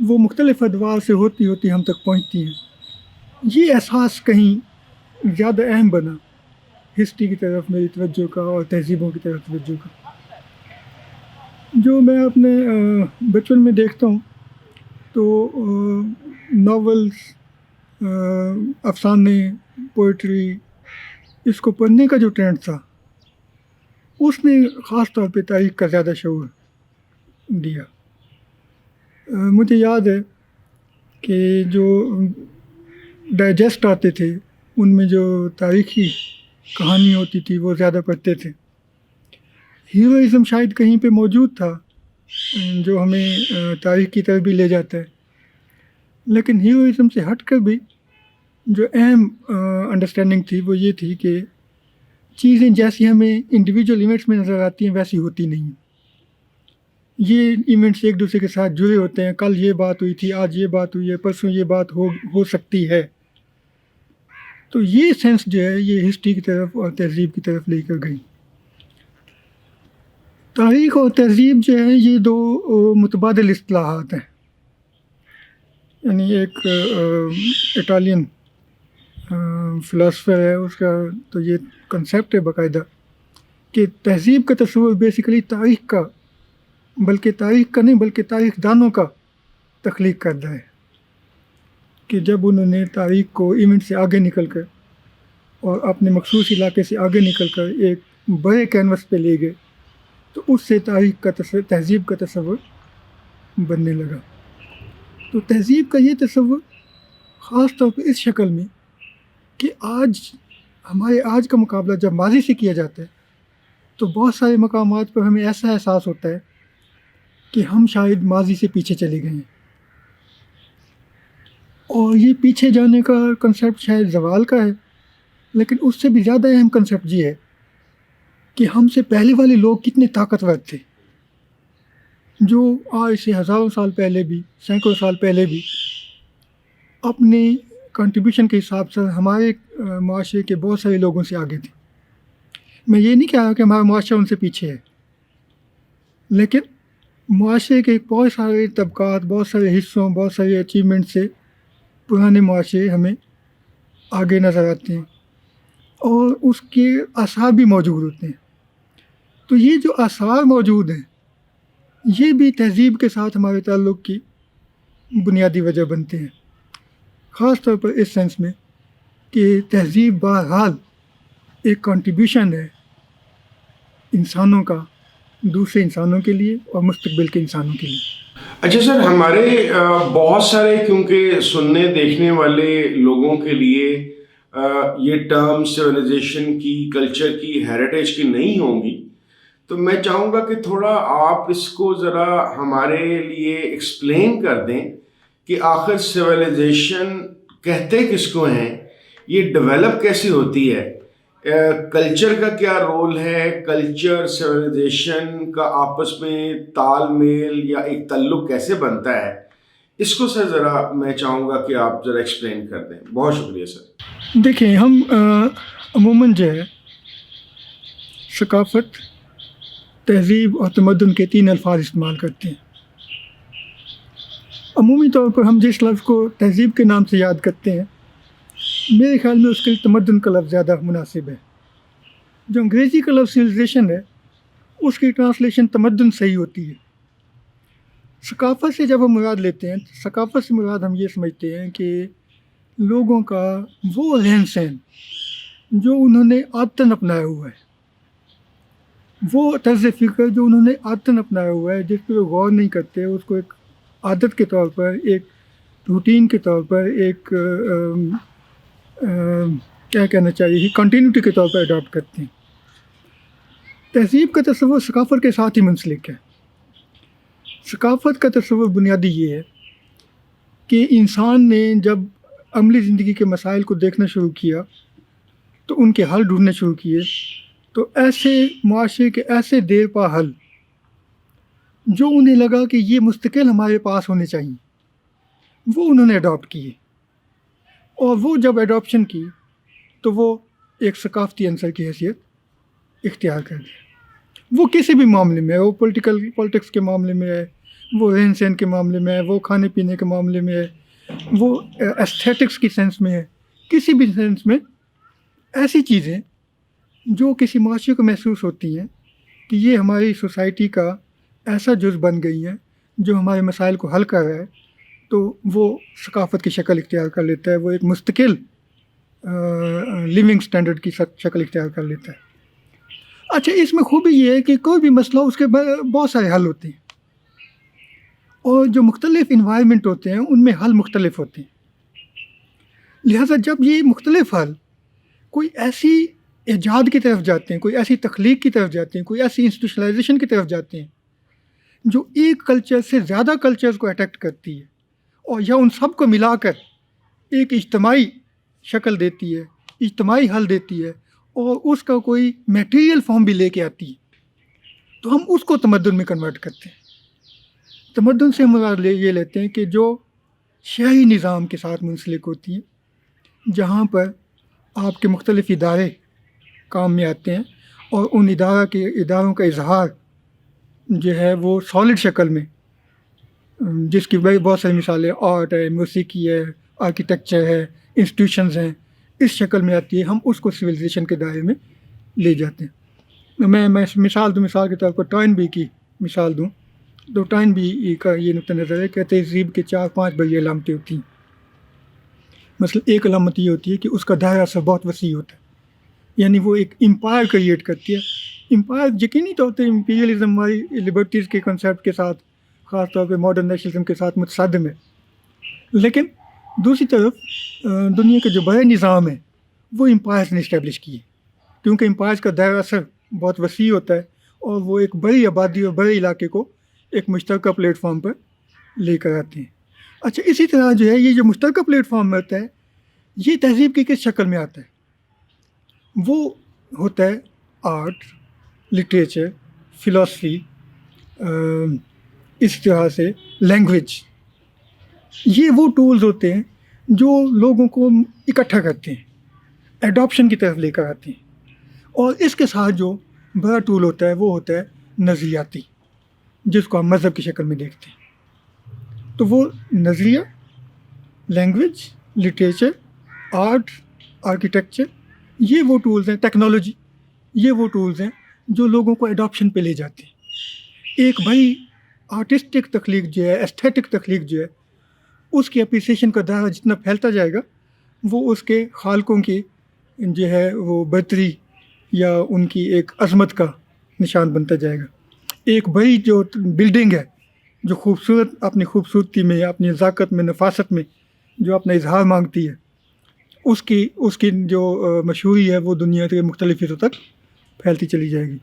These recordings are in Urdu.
وہ مختلف ادوار سے ہوتی ہوتی ہم تک پہنچتی ہیں. یہ احساس کہیں زیادہ اہم بنا ہسٹری کی طرف میری توجہ کا اور تہذیبوں کی طرف توجہ کا. جو میں اپنے بچپن میں دیکھتا ہوں تو ناولس، افسانے، پوئٹری، اس کو پڑھنے کا جو ٹرینڈ تھا اس نے خاص طور پہ تاریخ کا زیادہ شعور دیا. مجھے یاد ہے کہ جو ڈائجسٹ آتے تھے ان میں جو تاریخی کہانی ہوتی تھی وہ زیادہ پڑھتے تھے. ہیروئزم شاید کہیں پہ موجود تھا جو ہمیں تاریخ کی طرف بھی لے جاتا ہے، لیکن ہیروئزم سے ہٹ کر بھی جو اہم انڈرسٹینڈنگ تھی وہ یہ تھی کہ چیزیں جیسی ہمیں انڈیویجول ایونٹس میں نظر آتی ہیں ویسی ہوتی نہیں ہیں. یہ ایونٹس ایک دوسرے کے ساتھ جڑے ہوتے ہیں. کل یہ بات ہوئی تھی، آج یہ بات ہوئی ہے، پرسوں یہ بات ہو سکتی ہے. تو یہ سینس جو ہے یہ ہسٹری کی طرف اور تہذیب کی طرف لے کر گئی. تاریخ اور تہذیب جو ہے یہ دو متبادل اصطلاحات ہیں. یعنی ایک اٹالین فلاسفر ہے، اس کا تو یہ کنسیپٹ ہے باقاعدہ کہ تہذیب کا تصور بیسیکلی تاریخ کا، بلکہ تاریخ کا نہیں بلکہ تاریخ دانوں کا تخلیق کرتا ہے. کہ جب انہوں نے تاریخ کو ایونٹ سے آگے نکل کر اور اپنے مخصوص علاقے سے آگے نکل کر ایک بڑے کینوس پہ لے گئے تو اس سے تاریخ کا تہذیب کا تصور بننے لگا. تو تہذیب کا یہ تصور خاص طور پہ اس شکل میں کہ ہمارے آج کا مقابلہ جب ماضی سے کیا جاتا ہے تو بہت سارے مقامات پر ہمیں ایسا احساس ہوتا ہے کہ ہم شاید ماضی سے پیچھے چلے گئے ہیں. اور یہ پیچھے جانے کا کنسیپٹ شاید زوال کا ہے، لیکن اس سے بھی زیادہ اہم کنسیپٹ یہ ہے کہ ہم سے پہلے والے لوگ کتنے طاقتور تھے، جو آج سے ہزاروں سال پہلے بھی، سینکڑوں سال پہلے بھی اپنے کنٹریبیوشن کے حساب سے ہمارے معاشرے کے بہت سارے لوگوں سے آگے تھے. میں یہ نہیں کہہ رہا کہ ہمارا معاشرہ ان سے پیچھے ہے، لیکن معاشرے کے بہت سارے طبقات، بہت سارے حصوں، بہت سارے اچیومنٹ سے پرانے معاشرے ہمیں آگے نظر آتے ہیں اور اس کے آثار بھی موجود ہوتے ہیں. تو یہ جو آثار موجود ہیں یہ بھی تہذیب کے ساتھ ہمارے تعلق کی بنیادی وجہ بنتے ہیں، خاص طور پر اس سینس میں کہ تہذیب بہرحال ایک کنٹریبیوشن ہے انسانوں کا دوسرے انسانوں کے لیے اور مستقبل کے انسانوں کے لیے. اچھا سر، ہمارے بہت سارے کیونکہ سننے دیکھنے والے لوگوں کے لیے یہ ٹرم سویلائزیشن کی، کلچر کی، ہیریٹیج کی نہیں ہوں گی، تو میں چاہوں گا کہ تھوڑا آپ اس کو ذرا ہمارے لیے ایکسپلین کر دیں کہ آخر سویلائزیشن کہتے کس کو ہیں، یہ ڈیولپ کیسی ہوتی ہے، کلچر کا کیا رول ہے، کلچر سویلائزیشن کا آپس میں تال میل یا ایک تعلق کیسے بنتا ہے، اس کو سر ذرا میں چاہوں گا کہ آپ ذرا ایکسپلین کر دیں. بہت شکریہ سر. دیکھیں، ہم عموماً جو ہے ثقافت، تہذیب اور تمدن کے 3 الفاظ استعمال کرتے ہیں. عمومی طور پر ہم جس لفظ کو تہذیب کے نام سے یاد کرتے ہیں میرے خیال میں اس کے لیے تمدن کا لفظ زیادہ مناسب ہے. جو انگریزی کا لفظ سویلائزیشن ہے اس کی ٹرانسلیشن تمدن صحیح ہوتی ہے. ثقافت سے جب ہم مراد لیتے ہیں، ثقافت سے مراد ہم یہ سمجھتے ہیں کہ لوگوں کا وہ رہن سہن جو انہوں نے عادتاً اپنایا ہوا ہے، وہ طرز فکر جو انہوں نے عادتاً اپنایا ہوا ہے، جس پہ وہ غور نہیں کرتے، اس کو ایک عادت کے طور پر، ایک روٹین کے طور پر، ایک کیا کہنا چاہیے کنٹینیوٹی کے طور پر اڈاپٹ کرتے ہیں. تہذیب کا تصور ثقافت کے ساتھ ہی منسلک ہے. ثقافت کا تصور بنیادی یہ ہے کہ انسان نے جب عملی زندگی کے مسائل کو دیکھنا شروع کیا تو ان کے حل ڈھونڈنے شروع کیے، تو ایسے معاشرے کے ایسے دیر پا حل جو انہیں لگا کہ یہ مستقل ہمارے پاس ہونے چاہیے، وہ انہوں نے اڈاپٹ کیے. اور وہ جب اڈاپشن کی تو وہ ایک ثقافتی عنصر کی حیثیت اختیار کر لیا. وہ کسی بھی معاملے میں، وہ پولیٹکس کے معاملے میں ہے، وہ رہن سہن کے معاملے میں ہے، وہ کھانے پینے کے معاملے میں ہے، وہ ایستھیٹکس کی سینس میں ہے، کسی بھی سینس میں ایسی چیزیں جو کسی معاشرے کو محسوس ہوتی ہیں کہ یہ ہماری سوسائٹی کا ایسا جز بن گئی ہیں جو ہمارے مسائل کو حل کر رہا ہے، تو وہ ثقافت کی شکل اختیار کر لیتا ہے، وہ ایک مستقل لیونگ سٹینڈرڈ کی شکل اختیار کر لیتا ہے۔ اچھا، اس میں خوبی یہ ہے کہ کوئی بھی مسئلہ اس کے بہت سارے حل ہوتے ہیں، اور جو مختلف انوائرمنٹ ہوتے ہیں ان میں حل مختلف ہوتے ہیں۔ لہٰذا جب یہ مختلف حل کوئی ایسی ایجاد کی طرف جاتے ہیں، کوئی ایسی تخلیق کی طرف جاتے ہیں، کوئی ایسی انسٹیٹوشنلائزیشن کی طرف جاتے ہیں جو ایک کلچر سے زیادہ کلچرز کو اٹیکٹ کرتی ہے، اور یا ان سب کو ملا کر ایک اجتماعی شکل دیتی ہے، اجتماعی حل دیتی ہے، اور اس کا کوئی میٹیریل فارم بھی لے کے آتی ہے، تو ہم اس کو تمدن میں کنورٹ کرتے ہیں۔ تمدن سے ہم مراد یہ لیتے ہیں کہ جو شہری نظام کے ساتھ منسلک ہوتی ہیں، جہاں پر آپ کے مختلف ادارے کام میں آتے ہیں، اور ان اداروں کا اظہار جو ہے وہ سالڈ شکل میں، جس کی بہت ساری مثالیں آرٹ ہے، موسیقی ہے، آرکیٹیکچر ہے، انسٹیٹیوشنز ہیں، اس شکل میں آتی ہے، ہم اس کو سویلائزیشن کے دائرے میں لے جاتے ہیں۔ میں مثال کے طور پر ٹائن بی کی مثال دوں تو ٹائن بی کا یہ نقطہ نظر ہے کہ تہذیب کے 4-5 بڑی علامتیں ہوتی ہیں۔ مثلا ایک علامت یہ ہوتی ہے کہ اس کا دائرہ اثر بہت وسیع ہوتا ہے، یعنی وہ ایک امپائر کریٹ کرتی ہے۔ امپائر یقینی طور پہ امپیریلزم ہماری لبرٹیز کے کنسیپٹ کے ساتھ، خاص طور پہ ماڈرن نیشنلزم کے ساتھ متصادم ہے، لیکن دوسری طرف دنیا کے جو بڑے نظام ہیں وہ امپائرز نے اسٹیبلش کیے، کیونکہ امپائرز کا دائرہ اثر بہت وسیع ہوتا ہے، اور وہ ایک بڑی آبادی اور بڑے علاقے کو ایک مشترکہ پلیٹ فارم پر لے کر آتے ہیں۔ اچھا، اسی طرح جو ہے یہ جو مشترکہ پلیٹ فارم میں ہوتا ہے، یہ تہذیب کی کس شکل میں آتا ہے؟ وہ ہوتا ہے آرٹ، لٹریچر، فلاسفی، اس طرح سے لینگویج۔ یہ وہ ٹولز ہوتے ہیں جو لوگوں کو اکٹھا کرتے ہیں، ایڈاپشن کی طرف لے کر آتے ہیں، اور اس کے ساتھ جو بڑا ٹول ہوتا ہے وہ ہوتا ہے نظریاتی، جس کو ہم مذہب کی شکل میں دیکھتے ہیں۔ تو وہ نظریہ، لینگویج، لٹریچر، آرٹ، آرکیٹیکچر، یہ وہ ٹولز ہیں، ٹیکنالوجی، یہ وہ ٹولز ہیں جو لوگوں کو ایڈاپشن پہ لے جاتے ہیں۔ ایک بڑی آرٹسٹک تخلیق جو ہے، ایستھیٹک تخلیق جو ہے، اس کی اپریسیشن کا دائرہ جتنا پھیلتا جائے گا، وہ اس کے خالقوں کی جو ہے وہ برتری یا ان کی ایک عظمت کا نشان بنتا جائے گا۔ ایک بڑی جو بلڈنگ ہے، جو خوبصورت اپنی خوبصورتی میں، اپنی نزاکت میں، نفاست میں جو اپنا اظہار مانگتی ہے، اس کی جو مشہوری ہے وہ دنیا کے مختلف حصوں تک پھیلتی چلی جائے گی۔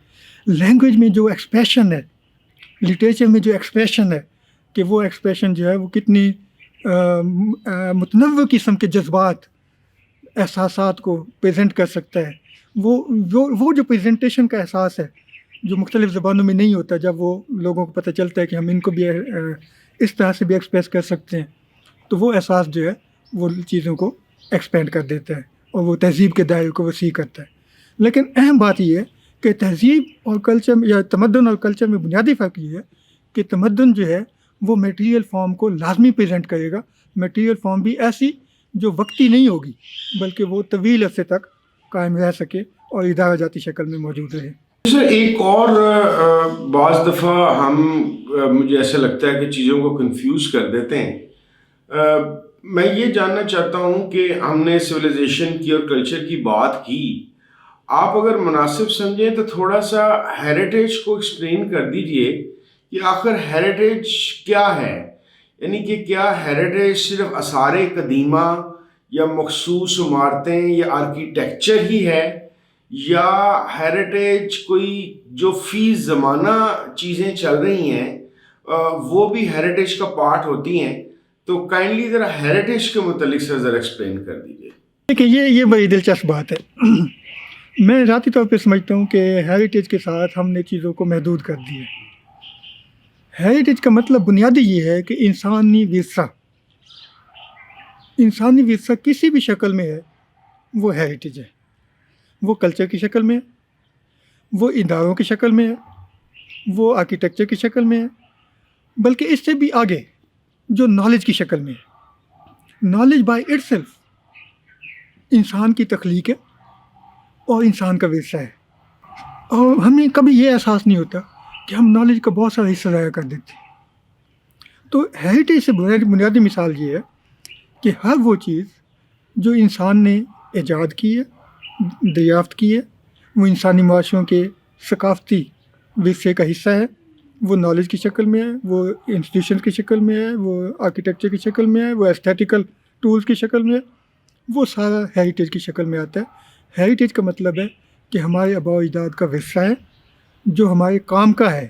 لینگویج میں جو ایکسپریشن ہے، لٹریچر میں جو ایکسپریشن ہے، کہ وہ ایکسپریشن جو ہے وہ کتنی متنوع قسم کے جذبات، احساسات کو پریزنٹ کر سکتا ہے، وہ جو پریزنٹیشن کا احساس ہے جو مختلف زبانوں میں نہیں ہوتا، جب وہ لوگوں کو پتہ چلتا ہے کہ ہم ان کو بھی اس طرح سے بھی ایکسپریس کر سکتے ہیں، تو وہ احساس جو ہے وہ چیزوں کو ایکسپینڈ کر دیتا ہے، اور وہ تہذیب کے دائرے کو وسیع کرتا ہے۔ لیکن اہم بات یہ ہے کہ تہذیب اور کلچر یا تمدن اور کلچر میں بنیادی فرق یہ ہے کہ تمدن جو ہے وہ میٹیریل فارم کو لازمی پریزنٹ کرے گا، میٹیریل فارم بھی ایسی جو وقتی نہیں ہوگی، بلکہ وہ طویل عرصے تک قائم رہ سکے اور ادارہ جاتی شکل میں موجود رہے۔ سر، ایک اور بعض دفعہ مجھے ایسا لگتا ہے کہ چیزوں کو کنفیوز کر دیتے ہیں۔ میں یہ جاننا چاہتا ہوں کہ ہم نے سویلائزیشن کی اور کلچر کی بات کی، آپ اگر مناسب سمجھیں تو تھوڑا سا ہیریٹیج کو ایکسپلین کر دیجئے کہ آخر ہیریٹیج کیا ہے، یعنی کہ کیا ہیریٹیج صرف آثار قدیمہ یا مخصوص عمارتیں یا آرکیٹیکچر ہی ہے، یا ہیریٹیج کوئی جو فی زمانہ چیزیں چل رہی ہیں وہ بھی ہیریٹیج کا پارٹ ہوتی ہیں؟ تو کائنڈلی ذرا ہیریٹیج کے متعلق سے ذرا ایکسپلین کر دیجیے۔ دیکھیے، یہ بڑی دلچسپ بات ہے۔ میں ذاتی طور پہ سمجھتا ہوں کہ ہیریٹیج کے ساتھ ہم نے چیزوں کو محدود کر دیا ہے۔ ہیریٹیج کا مطلب بنیادی یہ ہے کہ انسانی ورثہ کسی بھی شکل میں ہے، وہ ہیریٹیج ہے۔ وہ کلچر کی شکل میں ہے، وہ اداروں کی شکل میں ہے، وہ آرکیٹیکچر کی شکل میں ہے، بلکہ اس سے بھی آگے جو نالج کی شکل میں ہے. نالج بائی اٹ سیلف انسان کی تخلیق ہے اور انسان کا ورثہ ہے، اور ہمیں کبھی یہ احساس نہیں ہوتا کہ ہم نالج کا بہت سارا حصہ ضائع کر دیتے ہیں. تو ہیریٹیج سے بنیادی مثال یہ ہے کہ ہر وہ چیز جو انسان نے ایجاد کی ہے، دریافت کی ہے، وہ انسانی معاشروں کے ثقافتی ورثے کا حصہ ہے. وہ نالج کی شکل میں ہے، وہ انسٹیٹیوشن کی شکل میں ہے، وہ آرکیٹیکچر کی شکل میں ہے، وہ ایستھیٹیکل ٹولز کی شکل میں ہے. وہ سارا ہیریٹیج کی شکل میں آتا ہے. ہیریٹیج کا مطلب ہے کہ ہمارے آباء و اجداد کا ورثہ ہے جو ہمارے کام کا ہے،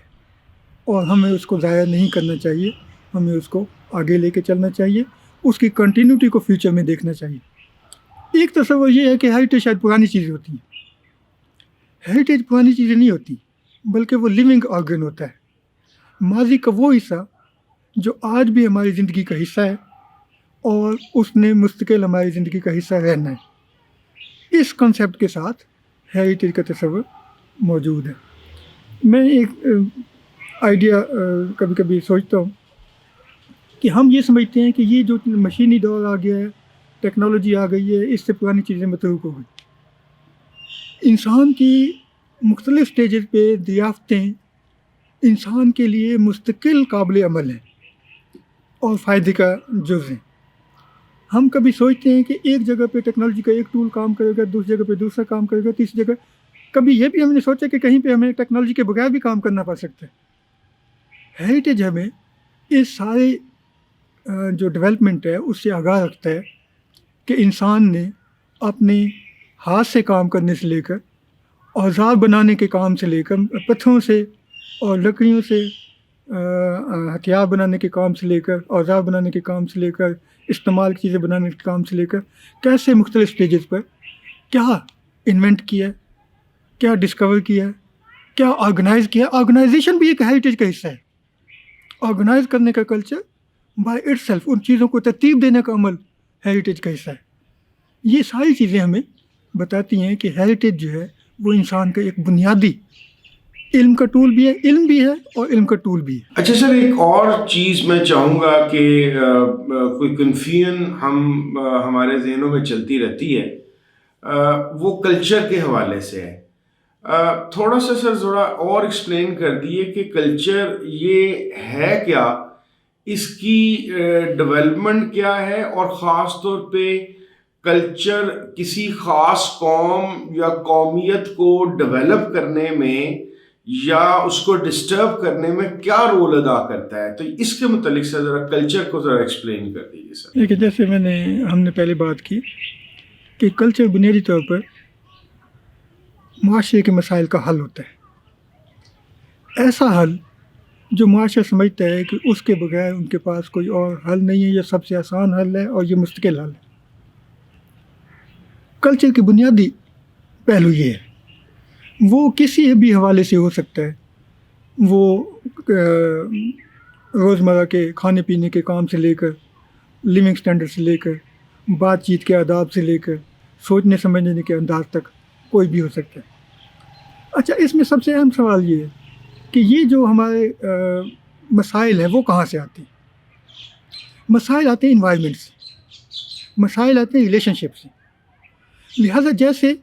اور ہمیں اس کو ضائع نہیں کرنا چاہیے. ہمیں اس کو آگے لے کے چلنا چاہیے، اس کی کنٹینیوٹی کو فیوچر میں دیکھنا چاہیے. ایک تصور یہ ہے کہ ہیریٹیج شاید پرانی چیزیں ہوتی ہیں. ہیریٹیج پرانی چیزیں نہیں ہوتی، بلکہ وہ لیونگ آرگن ہوتا ہے، ماضی کا وہ حصہ جو آج بھی ہماری زندگی کا حصہ ہے اور اس نے مستقل ہماری زندگی کا حصہ رہنا ہے. اس کنسیپٹ کے ساتھ ہیریٹیج کا تصور موجود ہے. میں ایک آئیڈیا کبھی کبھی سوچتا ہوں کہ ہم یہ سمجھتے ہیں کہ یہ جو مشینی دور آ گیا ہے، ٹیکنالوجی آ گئی ہے، اس سے پرانی چیزیں متروک ہو گئی. انسان کی مختلف سٹیجز پہ دریافتیں انسان کے لیے مستقل قابل عمل ہیں اور فائدے کا جز ہیں. ہم کبھی سوچتے ہیں کہ ایک جگہ پہ ٹیکنالوجی کا ایک ٹول کام کرے گا، دوسری جگہ پہ دوسرا کام کرے گا، تیسری جگہ کبھی یہ بھی ہم نے سوچا کہ کہیں پہ ہمیں ٹیکنالوجی کے بغیر بھی کام کرنا پڑ سکتا ہے. ہیریٹیج ہمیں اس سارے جو ڈیولپمنٹ ہے اس سے آگاہ رکھتا ہے کہ انسان نے اپنے ہاتھ سے کام کرنے سے لے کر اوزار بنانے کے کام سے لے کر پتھروں سے اور لکڑیوں سے ہتھیار بنانے کے کام سے لے کر اوزار بنانے کے کام سے لے کر استعمال کی چیزیں بنانے کے کام سے لے کر کیسے مختلف سٹیجز پر کیا انوینٹ کیا، کیا ڈسکور کیا، کیا آرگنائز کیا. آرگنائزیشن بھی ایک ہیریٹیج کا حصہ ہے. آرگنائز کرنے کا کلچر بائی اٹ سیلف، ان چیزوں کو ترتیب دینے کا عمل ہیریٹیج کا حصہ ہے. یہ ساری چیزیں ہمیں بتاتی ہیں کہ ہیریٹیج جو ہے وہ انسان کا ایک بنیادی علم کا ٹول بھی ہے، علم بھی ہے اور علم کا ٹول بھی ہے. اچھا سر، ایک اور چیز میں چاہوں گا کہ کوئی کنفیوژن ہمارے ذہنوں میں چلتی رہتی ہے، وہ کلچر کے حوالے سے ہے. تھوڑا سا سر ذرا اور ایکسپلین کر دیے کہ کلچر یہ ہے کیا، اس کی ڈیولپمنٹ کیا ہے، اور خاص طور پہ کلچر کسی خاص قوم یا قومیت کو ڈیولپ کرنے میں یا اس کو ڈسٹرب کرنے میں کیا رول ادا کرتا ہے. تو اس کے متعلق سے ذرا کلچر کو ذرا ایکسپلین کر دیجیے سر. دیکھیے، جیسے ہم نے پہلے بات کی کہ کلچر بنیادی طور پر معاشرے کے مسائل کا حل ہوتا ہے. ایسا حل جو معاشرہ سمجھتا ہے کہ اس کے بغیر ان کے پاس کوئی اور حل نہیں ہے، یہ سب سے آسان حل ہے اور یہ مستقل حل ہے. کلچر کی بنیادی پہلو یہ ہے، وہ کسی بھی حوالے سے ہو سکتا ہے. وہ روزمرہ کے کھانے پینے کے کام سے لے کر، لیونگ سٹینڈرڈ سے لے کر، بات چیت کے آداب سے لے کر، سوچنے سمجھنے کے انداز تک کوئی بھی ہو سکتا ہے. اچھا، اس میں سب سے اہم سوال یہ ہے کہ یہ جو ہمارے مسائل ہیں وہ کہاں سے آتے ہیں؟ مسائل آتے ہیں انوائرمنٹ سے، مسائل آتے ہیں ریلیشن شپ سے. لہٰذا جیسے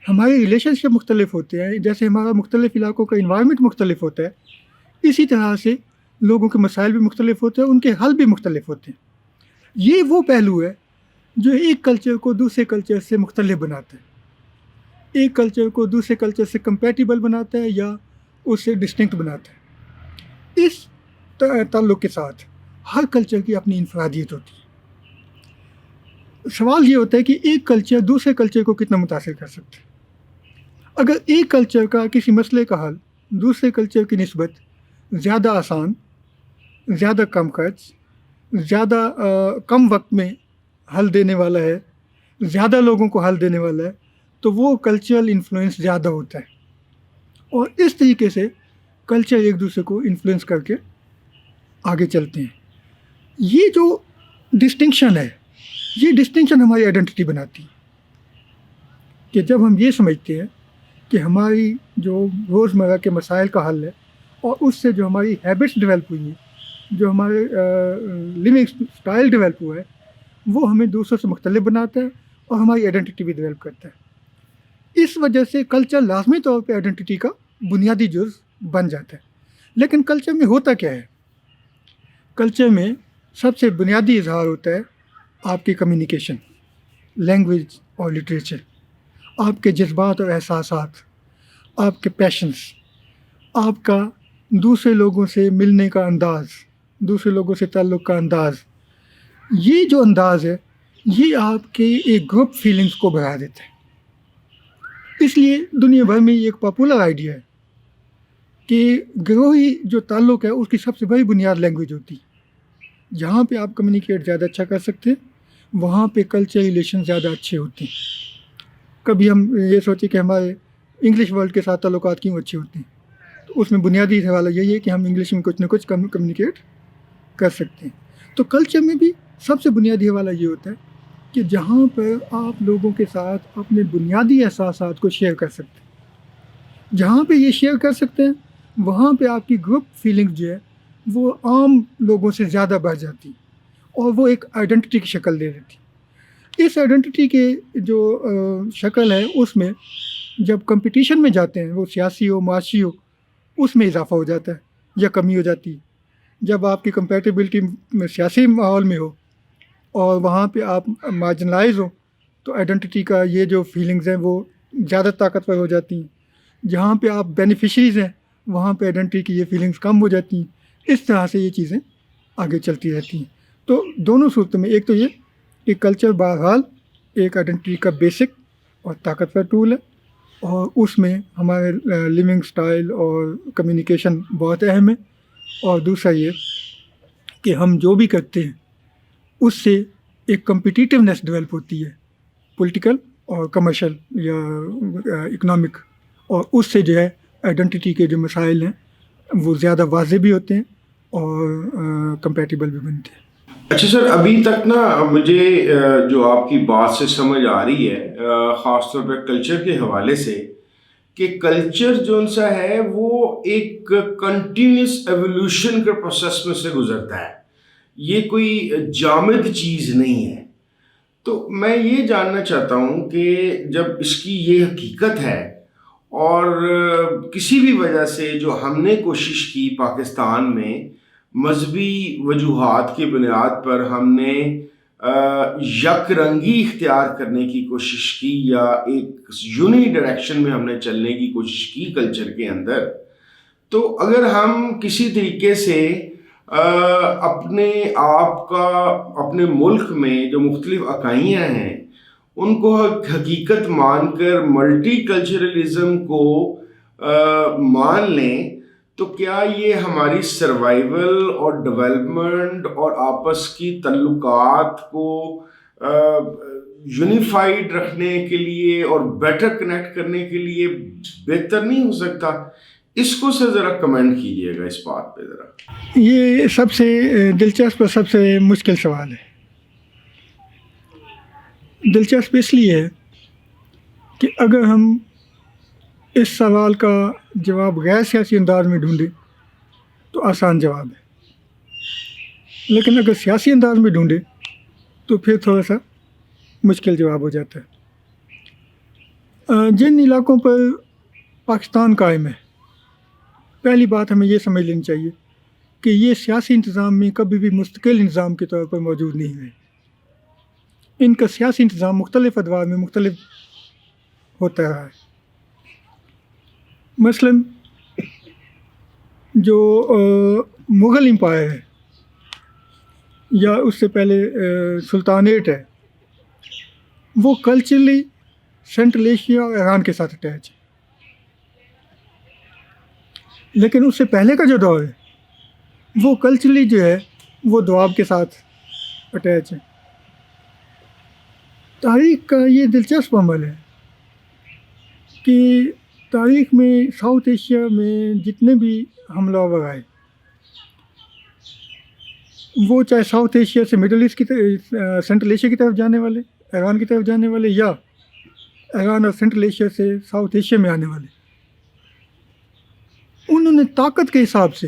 ہمارے ریلیشن شپ مختلف ہوتے ہیں، جیسے ہمارا مختلف علاقوں کا انوائرمنٹ مختلف ہوتا ہے، اسی طرح سے لوگوں کے مسائل بھی مختلف ہوتے ہیں، ان کے حل بھی مختلف ہوتے ہیں. یہ وہ پہلو ہے جو ایک کلچر کو دوسرے کلچر سے مختلف بناتا ہے، ایک کلچر کو دوسرے کلچر سے کمپیٹیبل بناتا ہے یا اس سے ڈسٹنکٹ بناتا ہے. اس تعلق کے ساتھ ہر کلچر کی اپنی انفرادیت ہوتی ہے. سوال یہ ہوتا ہے کہ ایک کلچر دوسرے کلچر کو کتنا متاثر کر سکتا ہے. اگر ایک کلچر کا کسی مسئلے کا حل دوسرے کلچر کی نسبت زیادہ آسان، زیادہ کم خرچ، زیادہ کم وقت میں حل دینے والا ہے، زیادہ لوگوں کو حل دینے والا ہے، تو وہ کلچرل انفلوئنس زیادہ ہوتا ہے. اور اس طریقے سے کلچر ایک دوسرے کو انفلوئنس کر کے آگے چلتے ہیں. یہ جو ڈسٹنکشن ہے، یہ ڈسٹنکشن ہماری آئیڈینٹی بناتی ہے کہ جب ہم یہ سمجھتے ہیں کہ ہماری جو روزمرہ کے مسائل کا حل ہے اور اس سے جو ہماری ہیبٹس ڈیولپ ہوئی ہیں جو ہمارے لیونگ اسٹائل ڈیولپ ہوا ہے وہ ہمیں دوسروں سے مختلف بناتا ہے اور ہماری آئیڈینٹی بھی ڈیولپ کرتا ہے. اس وجہ سے کلچر لازمی طور پہ آئیڈینٹی کا بنیادی جز بن جاتا ہے. لیکن کلچر میں ہوتا کیا ہے؟ کلچر میں سب سے بنیادی اظہار ہوتا ہے آپ کی کمیونیکیشن، لینگویج اور لٹریچر، آپ کے جذبات اور احساسات، آپ کے پیشنس، آپ کا دوسرے لوگوں سے ملنے کا انداز، دوسرے لوگوں سے تعلق کا انداز. یہ جو انداز ہے یہ آپ کے ایک گروپ فیلنگس کو بڑھا دیتا ہے. اس لیے دنیا بھر میں یہ ایک پاپولر آئیڈیا ہے کہ گروہی جو تعلق ہے اس کی سب سے بڑی بنیاد لینگویج ہوتی ہے. جہاں پہ آپ کمیونیکیٹ زیادہ اچھا کر سکتے ہیں وہاں پہ کلچر ریلیشن زیادہ اچھے ہوتے ہیں. کبھی ہم یہ سوچیں کہ ہمارے انگلش ورلڈ کے ساتھ تعلقات کیوں اچھے ہوتے ہیں، تو اس میں بنیادی حوالہ یہی ہے کہ ہم انگلش میں کچھ نہ کچھ کمیونیکیٹ کر سکتے ہیں. تو کلچر میں بھی سب سے بنیادی حوالہ یہ ہوتا ہے کہ جہاں پر آپ لوگوں کے ساتھ اپنے بنیادی احساسات کو شیئر کر سکتے ہیں، جہاں پہ یہ شیئر کر سکتے ہیں وہاں پہ آپ کی گروپ فیلنگ جو ہے وہ عام لوگوں سے زیادہ بڑھ جاتی اور وہ ایک آئیڈینٹی کی شکل دے دیتی. اس آئیڈینٹی کے جو شکل ہے اس میں جب کمپٹیشن میں جاتے ہیں، وہ سیاسی ہو معاشی ہو، اس میں اضافہ ہو جاتا ہے یا کمی ہو جاتی ہے. جب آپ کی کمپیٹیبلٹی میں سیاسی ماحول میں ہو اور وہاں پہ آپ مارجنلائز ہو تو آئیڈینٹی کا یہ جو فیلنگز ہیں وہ زیادہ طاقتور ہو جاتی ہیں. جہاں پہ آپ بینیفیشریز ہیں وہاں پہ آئیڈینٹی کی یہ فیلنگز کم ہو جاتی ہیں. اس طرح سے یہ چیزیں آگے چلتی رہتی ہیں. تو دونوں صورتوں میں ایک تو یہ کہ کلچر بہرحال ایک آئیڈینٹی کا بیسک اور طاقتور ٹول ہے اور اس میں ہمارے لیونگ سٹائل اور کمیونیکیشن بہت اہم ہے. اور دوسرا یہ کہ ہم جو بھی کرتے ہیں اس سے ایک کمپٹیٹیونیس ڈیولپ ہوتی ہے، پولیٹیکل اور کمرشل یا اکنامک، اور اس سے جو ہے آئیڈینٹی کے جو مسائل ہیں وہ زیادہ واضح بھی ہوتے ہیں اور کمپیٹیبل بھی بنتے ہیں. اچھا سر، ابھی تک نا مجھے جو آپ کی بات سے سمجھ آ رہی ہے خاص طور پہ کلچر کے حوالے سے کہ کلچر جو سا ہے وہ ایک کنٹینیوس ایولیوشن کے پروسیس میں سے گزرتا ہے، یہ کوئی جامد چیز نہیں ہے. تو میں یہ جاننا چاہتا ہوں کہ جب اس کی یہ حقیقت ہے اور کسی بھی وجہ سے جو ہم نے کوشش کی پاکستان میں مذہبی وجوہات کی بنیاد پر ہم نے یک رنگی اختیار کرنے کی کوشش کی یا ایک یونی ڈائریکشن میں ہم نے چلنے کی کوشش کی کلچر کے اندر، تو اگر ہم کسی طریقے سے اپنے آپ کا اپنے ملک میں جو مختلف اکائیاں ہیں ان کو حقیقت مان کر ملٹی کلچرلزم کو مان لیں، تو کیا یہ ہماری سروائیول اور ڈیولپمنٹ اور آپس کی تعلقات کو یونیفائڈ رکھنے کے لیے اور بیٹر کنیکٹ کرنے کے لیے بہتر نہیں ہو سکتا؟ اس کو سے ذرا کمنٹ کیجئے گا اس بات پہ ذرا. یہ سب سے دلچسپ اور سب سے مشکل سوال ہے. دلچسپ اس لیے ہے کہ اگر ہم اس سوال کا جواب غیر سیاسی انداز میں ڈھونڈیں تو آسان جواب ہے، لیکن اگر سیاسی انداز میں ڈھونڈیں تو پھر تھوڑا سا مشکل جواب ہو جاتا ہے. جن علاقوں پر پاکستان قائم ہے، پہلی بات ہمیں یہ سمجھ لینی چاہیے کہ یہ سیاسی انتظام میں کبھی بھی مستقل نظام کے طور پر موجود نہیں ہوئے. ان کا سیاسی انتظام مختلف ادوار میں مختلف ہوتا رہا ہے. مثلاً جو مغل امپائر ہے یا اس سے پہلے سلطانیٹ ہے، وہ کلچرلی سینٹرل ایشیا اور ایران کے ساتھ اٹیچ ہے. لیکن اس سے پہلے کا جو دور ہے وہ کلچرلی جو ہے وہ دواب کے ساتھ اٹیچ ہے. تاریخ کا یہ دلچسپ عمل ہے کہ تاریخ میں ساؤتھ ایشیا میں جتنے بھی حملہ آور آئے، وہ چاہے ساؤتھ ایشیا سے مڈل ایسٹ کی طرف، سینٹرل ایشیا کی طرف جانے والے، ایران کی طرف جانے والے، یا ایران اور سینٹرل ایشیا سے ساؤتھ ایشیا میں آنے والے، انہوں نے طاقت کے حساب سے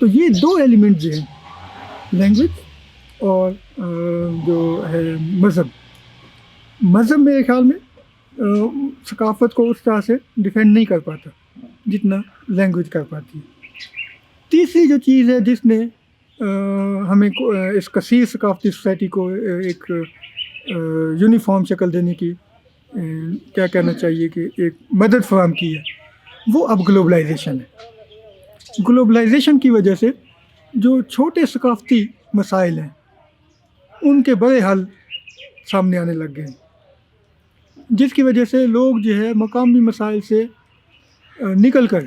تو یہ دو ایلیمنٹ جو ہیں لینگویج اور جو ہے مذہب میرے خیال میں ثقافت کو اس طرح سے ڈیفینڈ نہیں کر پاتا جتنا لینگویج کر پاتی ہے. تیسری جو چیز ہے جس نے ہمیں اس کثیر ثقافتی سوسائٹی کو ایک یونیفارم شکل دینے کی کیا کہنا چاہیے کہ ایک مدد فراہم کی ہے، وہ اب گلوبلائزیشن ہے. گلوبلائزیشن کی وجہ سے جو چھوٹے ثقافتی مسائل ہیں ان کے بڑے حل سامنے آنے لگ گئے ہیں، جس کی وجہ سے لوگ جو ہے مقامی مسائل سے نکل کر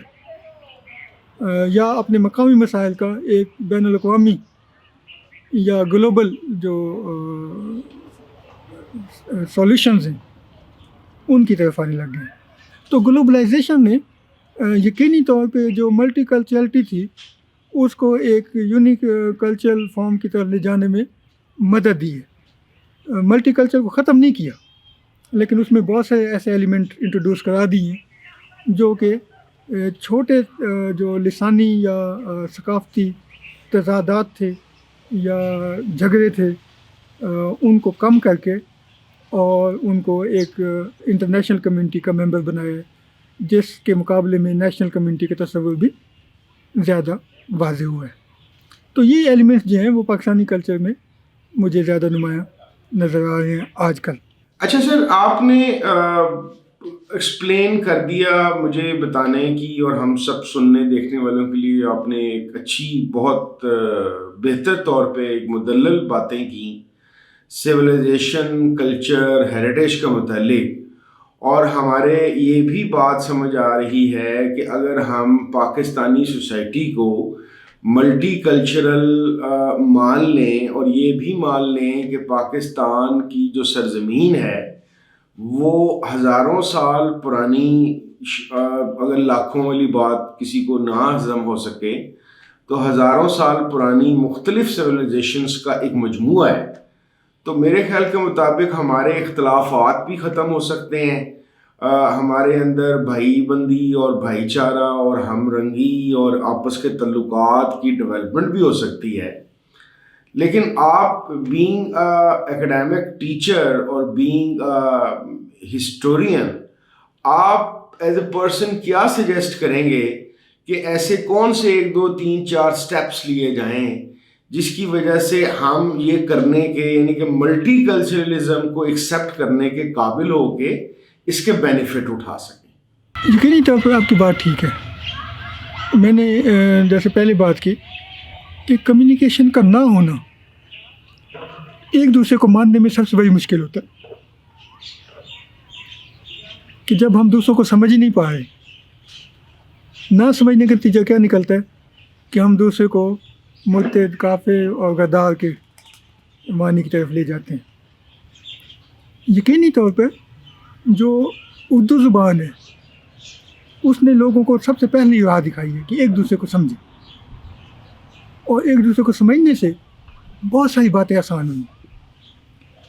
یا اپنے مقامی مسائل کا ایک بین الاقوامی یا گلوبل جو سولوشنز ہیں ان کی طرف آنے لگ گئے ہیں. تو گلوبلائزیشن نے یقینی طور پہ جو ملٹی کلچرلٹی تھی اس کو ایک یونیک کلچرل فارم کی طرف لے جانے میں مدد دی ہے. ملٹی کلچر کو ختم نہیں کیا، لیکن اس میں بہت سے ایسے ایلیمنٹ انٹروڈیوس کرا دیے ہیں جو کہ چھوٹے جو لسانی یا ثقافتی تضادات تھے یا جھگڑے تھے ان کو کم کر کے اور ان کو ایک انٹرنیشنل کمیونٹی کا ممبر بنایا، جس کے مقابلے میں نیشنل کمیونٹی کا تصور بھی زیادہ واضح ہوا ہے. تو یہ ایلیمنٹس جو ہیں وہ پاکستانی کلچر میں مجھے زیادہ نمایاں نظر آ رہے ہیں آج کل. اچھا سر، آپ نے ایکسپلین کر دیا مجھے بتانے کی، اور ہم سب سننے دیکھنے والوں کے لیے آپ نے ایک اچھی بہت بہتر طور پہ ایک مدلل باتیں کی سویلائزیشن، کلچر، ہیریٹیج کا متعلق. اور ہمارے یہ بھی بات سمجھ آ رہی ہے کہ اگر ہم پاکستانی سوسائٹی کو ملٹی کلچرل مان لیں اور یہ بھی مان لیں کہ پاکستان کی جو سرزمین ہے وہ ہزاروں سال پرانی، اگر لاکھوں والی بات کسی کو نہ ہضم ہو سکے تو ہزاروں سال پرانی مختلف سویلائزیشنز کا ایک مجموعہ ہے، تو میرے خیال کے مطابق ہمارے اختلافات بھی ختم ہو سکتے ہیں، ہمارے اندر بھائی بندی اور بھائی چارہ اور ہم رنگی اور آپس کے تعلقات کی ڈیولپمنٹ بھی ہو سکتی ہے. لیکن آپ بینگ ایکڈیمک ٹیچر اور بینگ ہسٹورین، آپ ایز اے پرسن کیا سجیسٹ کریں گے کہ ایسے کون سے 1 2 3 4 سٹیپس لیے جائیں جس کی وجہ سے ہم یہ کرنے کے، یعنی کہ ملٹی کلچرلزم کو ایکسیپٹ کرنے کے قابل ہو کے اس کے بینیفٹ اٹھا سکیں؟ یقینی طور پر آپ کی بات ٹھیک ہے. میں نے جیسے پہلے بات کی کہ کمیونیکیشن کا نہ ہونا ایک دوسرے کو ماننے میں سب سے بڑی مشکل ہوتا ہے، کہ جب ہم دوسروں کو سمجھ ہی نہیں پا رہے، نہ سمجھنے کا نتیجہ کیا نکلتا ہے کہ ہم دوسرے کو مرتد، کافر اور غدار کے معنی کی طرف لے جاتے ہیں. یقینی طور پر جو اردو زبان ہے اس نے لوگوں کو سب سے پہلی راہ دکھائی ہے کہ ایک دوسرے کو سمجھیں، اور ایک دوسرے کو سمجھنے سے بہت ساری باتیں آسان ہوئی.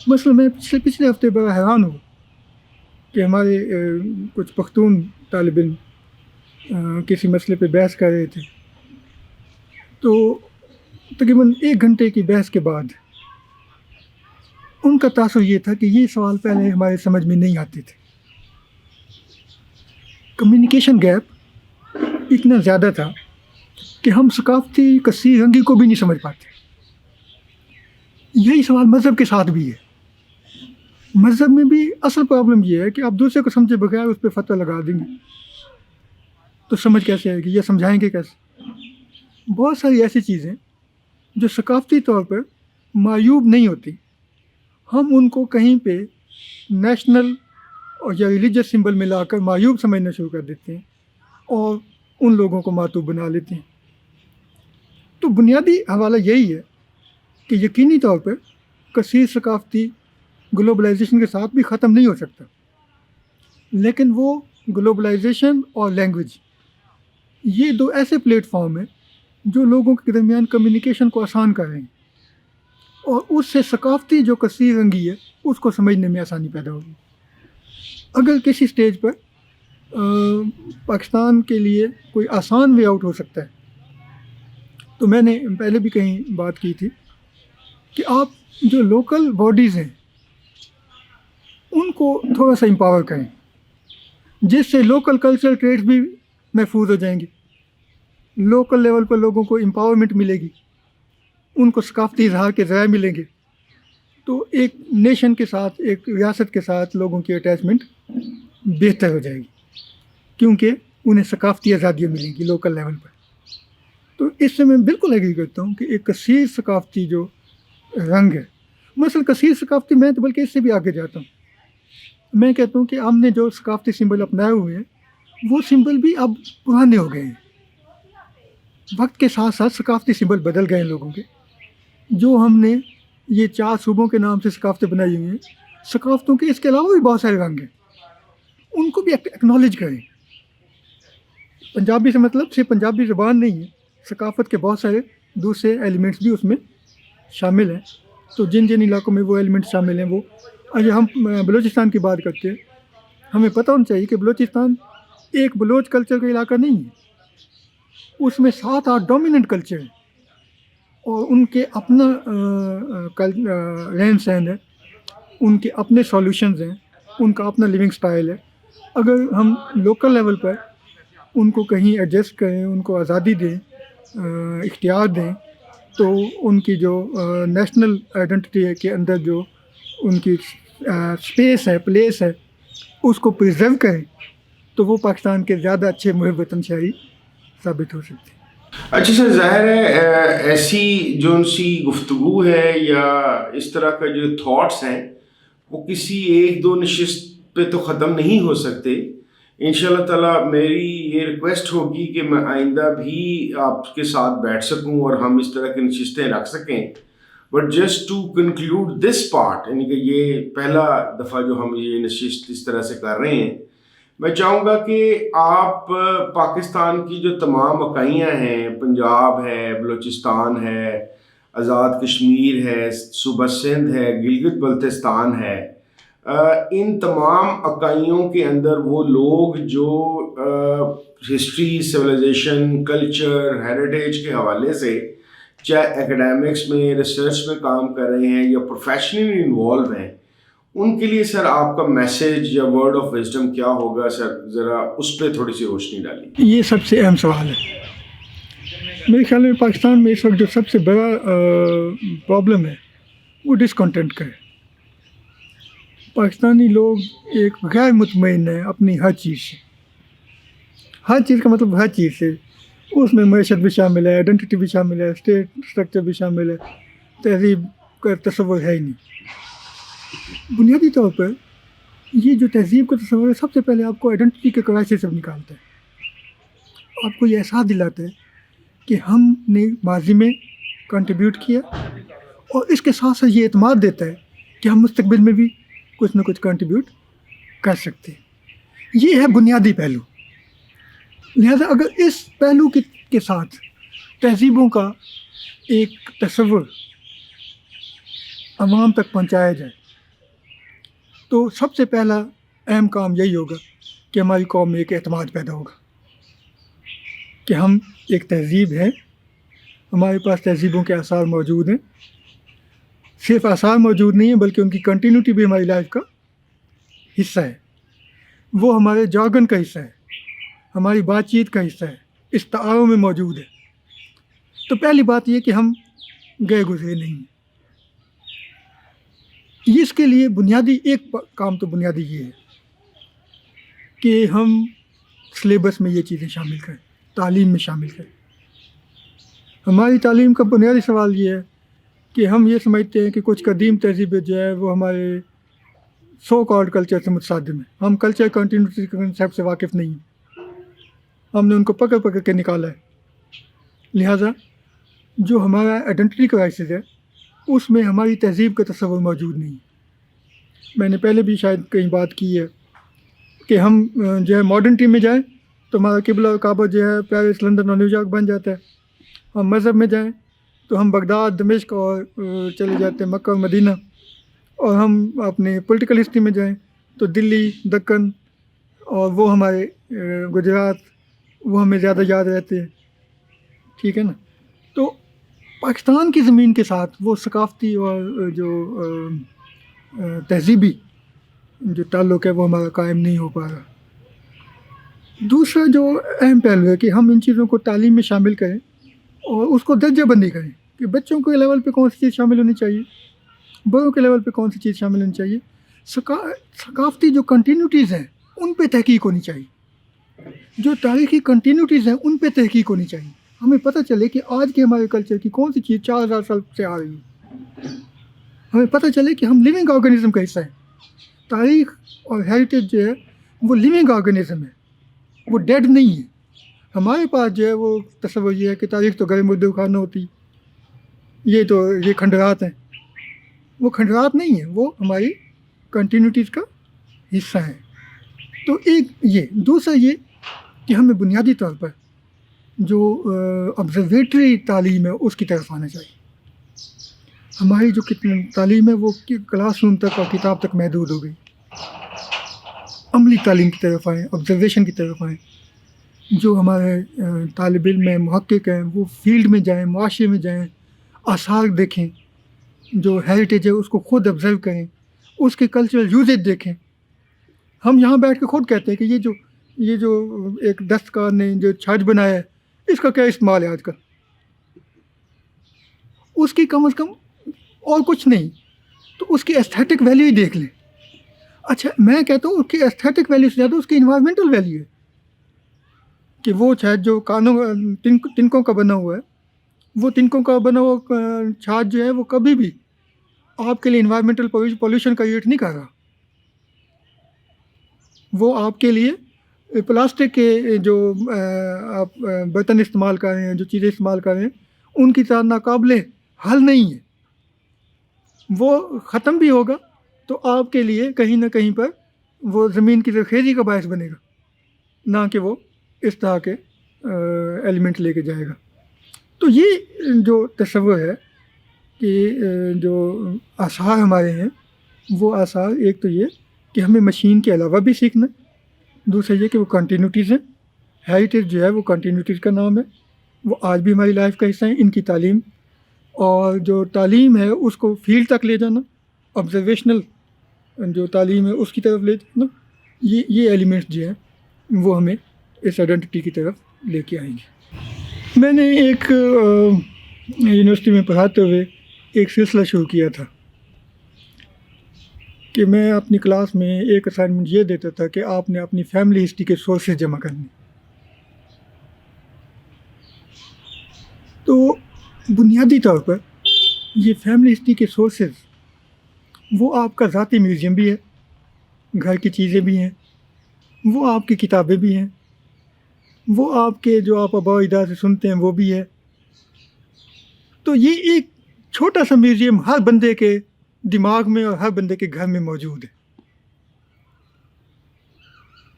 مثلا میں پچھلے ہفتے بڑا حیران ہوا کہ ہمارے کچھ پختون طالب علم کسی مسئلے پہ بحث کر رہے تھے، تو تقریباً 1 گھنٹے کی بحث کے بعد ان کا تاثر یہ تھا کہ یہ سوال پہلے ہمارے سمجھ میں نہیں آتے تھے. کمیونیکیشن گیپ اتنا زیادہ تھا کہ ہم ثقافتی کثیر رنگی کو بھی نہیں سمجھ پاتے. یہی سوال مذہب کے ساتھ بھی ہے. مذہب میں بھی اصل پرابلم یہ ہے کہ آپ دوسرے کو سمجھے بغیر اس پہ فتویٰ لگا دیں گے تو سمجھ کیسے آئے گی یا سمجھائیں گے کیسے؟ بہت ساری ایسی چیزیں جو ثقافتی طور پر معیوب نہیں ہوتی، ہم ان کو کہیں پہ نیشنل اور یا ریلیجس سمبل میں لا کر معیوب سمجھنا شروع کر دیتے ہیں اور ان لوگوں کو معتوب بنا لیتے ہیں. تو بنیادی حوالہ یہی ہے کہ یقینی طور پر کثیر ثقافتی گلوبلائزیشن کے ساتھ بھی ختم نہیں ہو سکتا، لیکن وہ گلوبلائزیشن اور لینگویج یہ 2 ایسے پلیٹ فارم ہیں جو لوگوں کے درمیان کمیونیکیشن کو آسان کر رہے ہیں، اور اس سے ثقافتی جو کثیر رنگی ہے اس کو سمجھنے میں آسانی پیدا ہوگی. اگر کسی سٹیج پر پاکستان کے لیے کوئی آسان وے آؤٹ ہو سکتا ہے تو میں نے پہلے بھی کہیں بات کی تھی کہ آپ جو لوکل باڈیز ہیں ان کو تھوڑا سا امپاور کریں، جس سے لوکل کلچرل ٹریڈس بھی محفوظ ہو جائیں گے، لوکل لیول پر لوگوں کو امپاورمنٹ ملے گی، ان کو ثقافتی اظہار کے ذرائع ملیں گے، تو ایک نیشن کے ساتھ، ایک ریاست کے ساتھ لوگوں کی اٹیچمنٹ بہتر ہو جائے گی، کیونکہ انہیں ثقافتی آزادیاں ملیں گی لوکل لیول پر۔ تو اس سے میں بالکل ایگری کرتا ہوں کہ ایک کثیر ثقافتی جو رنگ ہے، مثلا کثیر ثقافتی، میں تو بلکہ اس سے بھی آگے جاتا ہوں، میں کہتا ہوں کہ ہم نے جو ثقافتی سمبل اپنائے ہوئے ہیں وہ سمبل بھی اب پرانے ہو گئے ہیں، وقت کے ساتھ ساتھ ثقافتی سمبل بدل گئے ہیں لوگوں کے۔ جو ہم نے یہ 4 صوبوں کے نام سے ثقافتیں بنائی ہوئی ہیں، ثقافتوں کے اس کے علاوہ بھی بہت سارے رنگ ہیں، ان کو بھی ایکنالج کریں۔ پنجابی سے مطلب صرف پنجابی زبان نہیں ہے، ثقافت کے بہت سارے دوسرے ایلیمنٹس بھی اس میں شامل ہیں، تو جن جن علاقوں میں وہ ایلیمنٹس شامل ہیں، وہ اگر ہم بلوچستان کی بات کرتے ہیں، ہمیں پتہ ہونا چاہیے کہ بلوچستان ایک بلوچ کلچر کا علاقہ نہیں ہے، اس میں 7-8 ڈومیننٹ کلچر ہیں، اور ان کے اپنا رہن سہن ہے، ان کے اپنے سولوشنز ہیں، ان کا اپنا لیونگ سٹائل ہے۔ اگر ہم لوکل لیول پر ان کو کہیں ایڈجسٹ کریں، ان کو آزادی دیں، اختیار دیں، تو ان کی جو نیشنل آئیڈینٹی کے اندر جو ان کی اسپیس ہے، پلیس ہے، اس کو پریزرو کریں، تو وہ پاکستان کے زیادہ اچھے محب وطن شہری ثابت ہو سکتے ہیں۔ اچھا سر، ظاہر ہے ایسی جو ان سی گفتگو ہے یا اس طرح کا جو تھاٹس ہیں وہ کسی 1-2 نشست پہ تو ختم نہیں ہو سکتے۔ انشاءاللہ تعالیٰ میری یہ ریکویسٹ ہوگی کہ میں آئندہ بھی آپ کے ساتھ بیٹھ سکوں اور ہم اس طرح کی نشستیں رکھ سکیں، but just to conclude this part, یعنی کہ یہ پہلا دفعہ جو ہم یہ نشست اس طرح سے کر رہے ہیں، میں چاہوں گا کہ آپ پاکستان کی جو تمام اکائیاں ہیں، پنجاب ہے، بلوچستان ہے، آزاد کشمیر ہے، صوبہ سندھ ہے، گلگت بلتستان ہے، ان تمام اکائیوں کے اندر وہ لوگ جو ہسٹری، سویلائزیشن، کلچر، ہیریٹیج کے حوالے سے چاہے ایکڈیمکس میں، ریسرچ میں کام کر رہے ہیں یا پروفیشنلی انوالو ہیں، ان کے لیے سر آپ کا میسیج یا ورڈ آف وزڈم کیا ہوگا سر؟ ذرا اس پہ تھوڑی سی روشنی ڈالیے۔ یہ سب سے اہم سوال ہے میرے خیال میں۔ پاکستان میں اس وقت جو سب سے بڑا پرابلم ہے وہ ڈسکنٹینٹ کا ہے۔ پاکستانی لوگ ایک غیر مطمئن ہے اپنی ہر چیز سے، ہر چیز کا مطلب ہر چیز سے، اس میں معیشت بھی شامل ہے، آئیڈینٹی بھی شامل ہے، اسٹیٹ اسٹرکچر بھی شامل ہے، تہذیب کا تصور ہے ہی نہیں۔ بنیادی طور پر یہ جو تہذیب کا تصور ہے، سب سے پہلے آپ کو آئیڈینٹی کے کرائسس سے نکالتا ہے، آپ کو یہ احساس دلاتا ہے کہ ہم نے ماضی میں کنٹریبیوٹ کیا، اور اس کے ساتھ ساتھ یہ اعتماد دیتا ہے کہ ہم مستقبل میں بھی کچھ نہ کچھ کنٹریبیوٹ کر سکتے ہیں۔ یہ ہے بنیادی پہلو۔ لہذا اگر اس پہلو کے ساتھ تہذیبوں کا ایک تصور عوام تک پہنچایا جائے، تو سب سے پہلا اہم کام یہی ہوگا کہ ہماری قوم میں ایک اعتماد پیدا ہوگا کہ ہم ایک تہذیب ہے، ہمارے پاس تہذیبوں کے آثار موجود ہیں، صرف آثار موجود نہیں ہیں بلکہ ان کی کنٹینیوٹی بھی ہماری لائف کا حصہ ہے، وہ ہمارے جارگن کا حصہ ہے، ہماری بات چیت کا حصہ ہے، استعاروں میں موجود ہے۔ تو پہلی بات یہ کہ ہم گئے گزرے نہیں ہیں۔ اس کے لیے بنیادی ایک کام تو بنیادی یہ ہے کہ ہم سلیبس میں یہ چیزیں شامل کریں، تعلیم میں شامل کریں۔ ہماری تعلیم کا بنیادی سوال یہ ہے کہ ہم یہ سمجھتے ہیں کہ کچھ قدیم تہذیبیں جو ہے وہ ہمارے سو کالڈ کلچر سے متصادم ہیں، ہم کلچر کنٹینیوٹی کے کنسیپٹ سے واقف نہیں ہیں، ہم نے ان کو پکڑ پکڑ کے نکالا ہے۔ لہٰذا جو ہمارا آئیڈینٹی کرائسس ہے، اس میں ہماری تہذیب کا تصور موجود نہیں ہے۔ میں نے پہلے بھی شاید کہیں بات کی ہے کہ ہم جو ہے ماڈرنٹی میں جائیں تو ہمارا قبلہ اور کعبہ جو ہے پیرس، لندن اور نیو یارک بن جاتا ہے، ہم مذہب میں جائیں تو ہم بغداد، دمشق اور چلے جاتے ہیں مکہ اور مدینہ، اور ہم اپنے پولیٹیکل ہسٹری میں جائیں تو دلی، دکن اور وہ ہمارے گجرات، وہ ہمیں زیادہ یاد رہتے ہیں، ٹھیک ہے نا۔ تو پاکستان کی زمین کے ساتھ وہ ثقافتی اور جو تہذیبی جو تعلق ہے وہ ہمارا قائم نہیں ہو پا رہا. دوسرا جو اہم پہلو ہے کہ ہم ان چیزوں کو تعلیم میں شامل کریں اور اس کو درجہ بندی کریں کہ بچوں کے لیول پہ کون سی چیز شامل ہونی چاہیے, بڑوں کے لیول پہ کون سی چیز شامل ہونی چاہیے. ثقافتی جو کنٹینیوٹیز ہیں ان پہ تحقیق ہونی چاہیے, جو تاریخی کنٹینیوٹیز ہیں ان پہ تحقیق ہونی چاہیے. ہمیں پتہ چلے کہ آج کے ہمارے کلچر کی کون سی چیز 4000 سال سے آ رہی ہے. ہمیں پتہ چلے کہ ہم لیونگ آرگنزم کا حصہ ہیں. تاریخ اور ہیریٹیج جو ہے وہ لیونگ آرگنزم ہے, وہ ڈیڈ نہیں ہے. ہمارے پاس جو ہے وہ تصور یہ ہے کہ تاریخ تو گھر مردے خانہ ہوتی, یہ کھنڈرات ہیں. وہ کھنڈرات نہیں ہیں, وہ ہماری کنٹینیوٹیز کا حصہ ہیں. تو ایک یہ, دوسرا یہ کہ ہمیں بنیادی طور پر جو آبزرویٹری تعلیم ہے اس کی طرف آنا چاہیے. ہماری جو تعلیم ہے وہ کلاس روم تک اور کتاب تک محدود ہو گئی. عملی تعلیم کی طرف آئیں, آبزرویشن کی طرف آئیں. جو ہمارے طالب علم ہیں, محقق ہیں, وہ فیلڈ میں جائیں, معاشرے میں جائیں, آثار دیکھیں, جو ہیریٹیج ہے اس کو خود آبزرو کریں, اس کے کلچرل یوزیج دیکھیں. ہم یہاں بیٹھ کے خود کہتے ہیں کہ یہ جو ایک دستکار نے جو چھاج بنایا ہے اس کا کیا استعمال ہے آج کل. اس کی کم از کم اور کچھ نہیں تو اس کی ایستھیٹک ویلیو ہی دیکھ لیں. اچھا, میں کہتا ہوں اس کی ایستھیٹک ویلیو سے زیادہ اس کی انوائرمنٹل ویلیو ہے کہ وہ چھاج جو تنکوں کا بنا ہوا ہے, وہ تنکوں کا بنا ہوا چھاج جو ہے وہ کبھی بھی آپ کے لیے انوائرمنٹل پولوشن کا کریٹ نہیں کر رہا. وہ آپ کے لیے پلاسٹک کے جو آپ برتن استعمال کر رہے ہیں, جو چیزیں استعمال کر رہے ہیں, ان کی طرح ناقابل حل نہیں ہے. وہ ختم بھی ہوگا تو آپ کے لیے کہیں نہ کہیں پر وہ زمین کی زرخیزی کا باعث بنے گا, نہ کہ وہ اس طرح کے ایلیمنٹ لے کے جائے گا. تو یہ جو تصور ہے کہ جو آثار ہمارے ہیں وہ آثار, ایک تو یہ کہ ہمیں مشین کے علاوہ بھی سیکھنا, دوسرا یہ کہ وہ کنٹینیوٹیز ہیں. ہیریٹیج جو ہے وہ کنٹینیوٹیز کا نام ہے, وہ آج بھی ہماری لائف کا حصہ ہیں. ان کی تعلیم اور جو تعلیم ہے اس کو فیلڈ تک لے جانا, آبزرویشنل جو تعلیم ہے اس کی طرف لے جانا, یہ ایلیمنٹس جو ہیں وہ ہمیں اس آئیڈینٹی کی طرف لے کے آئیں گے. میں نے ایک یونیورسٹی میں پڑھاتے ہوئے ایک سلسلہ شروع کیا تھا کہ میں اپنی کلاس میں ایک اسائنمنٹ یہ دیتا تھا کہ آپ نے اپنی فیملی ہسٹری کے سورسز جمع کرنے. تو بنیادی طور پر یہ فیملی ہسٹری کے سورسز وہ آپ کا ذاتی میوزیم بھی ہے, گھر کی چیزیں بھی ہیں, وہ آپ کی کتابیں بھی ہیں, وہ آپ کے جو آپ آباء و اجداد سے سنتے ہیں وہ بھی ہے. تو یہ ایک چھوٹا سا میوزیم ہر بندے کے دماغ میں اور ہر بندے کے گھر میں موجود ہے.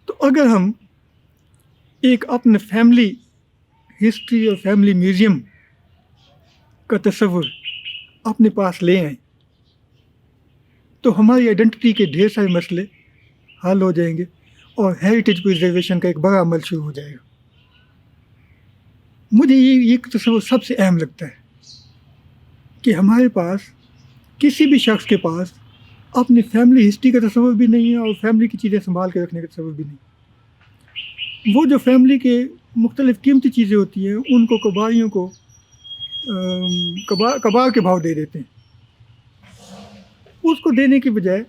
تو اگر ہم ایک اپنے فیملی ہسٹری اور فیملی میوزیم کا تصور اپنے پاس لے آئیں تو ہماری آئیڈینٹی کے ڈھیر سارے مسئلے حل ہو جائیں گے اور ہیریٹیج پرزرویشن کا ایک بڑا عمل شروع ہو جائے گا. مجھے یہ تصور سب سے اہم لگتا ہے کہ ہمارے پاس کسی بھی شخص کے پاس اپنی فیملی ہسٹری کا تصور بھی نہیں ہے اور فیملی کی چیزیں سنبھال کے رکھنے کا تصور بھی نہیں. وہ جو فیملی کے مختلف قیمتی چیزیں ہوتی ہیں ان کو کباڑیوں کو کباڑ کے بھاؤ دے دیتے ہیں. اس کو دینے کی بجائے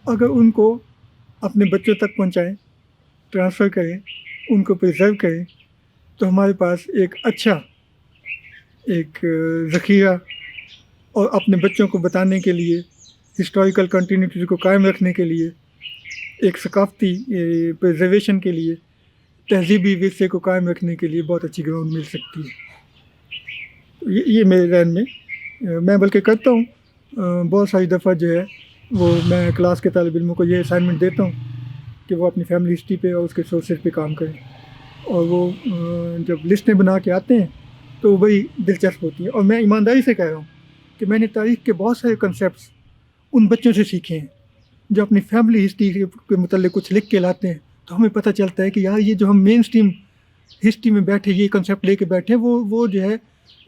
اگر ان کو اپنے بچوں تک پہنچائیں, ٹرانسفر کریں, ان کو پریزرو کریں تو ہمارے پاس ایک اچھا ایک ذخیرہ اور اپنے بچوں کو بتانے کے لیے, ہسٹوریکل کنٹینیوٹی کو قائم رکھنے کے لیے, ایک ثقافتی پرزرویشن کے لیے, تہذیبی ورثے کو قائم رکھنے کے لیے بہت اچھی گراؤنڈ مل سکتی ہے. یہ میرے ذہن میں بلکہ کرتا ہوں. بہت ساری دفعہ جو ہے وہ میں کلاس کے طالب علموں کو یہ اسائنمنٹ دیتا ہوں کہ وہ اپنی فیملی ہسٹری پہ اور اس کے سورسز پہ کام کریں, اور وہ جب لسٹیں بنا کے آتے ہیں تو وہ بڑی دلچسپ ہوتی ہیں. اور میں ایمانداری سے کہہ رہا ہوں کہ میں نے تاریخ کے بہت سارے کنسیپٹس ان بچوں سے سیکھے ہیں جو اپنی فیملی ہسٹری کے متعلق کچھ لکھ کے لاتے ہیں. تو ہمیں پتہ چلتا ہے کہ یار یہ جو ہم مین اسٹریم ہسٹری میں بیٹھے یہ کنسیپٹ لے کے بیٹھے ہیں وہ جو ہے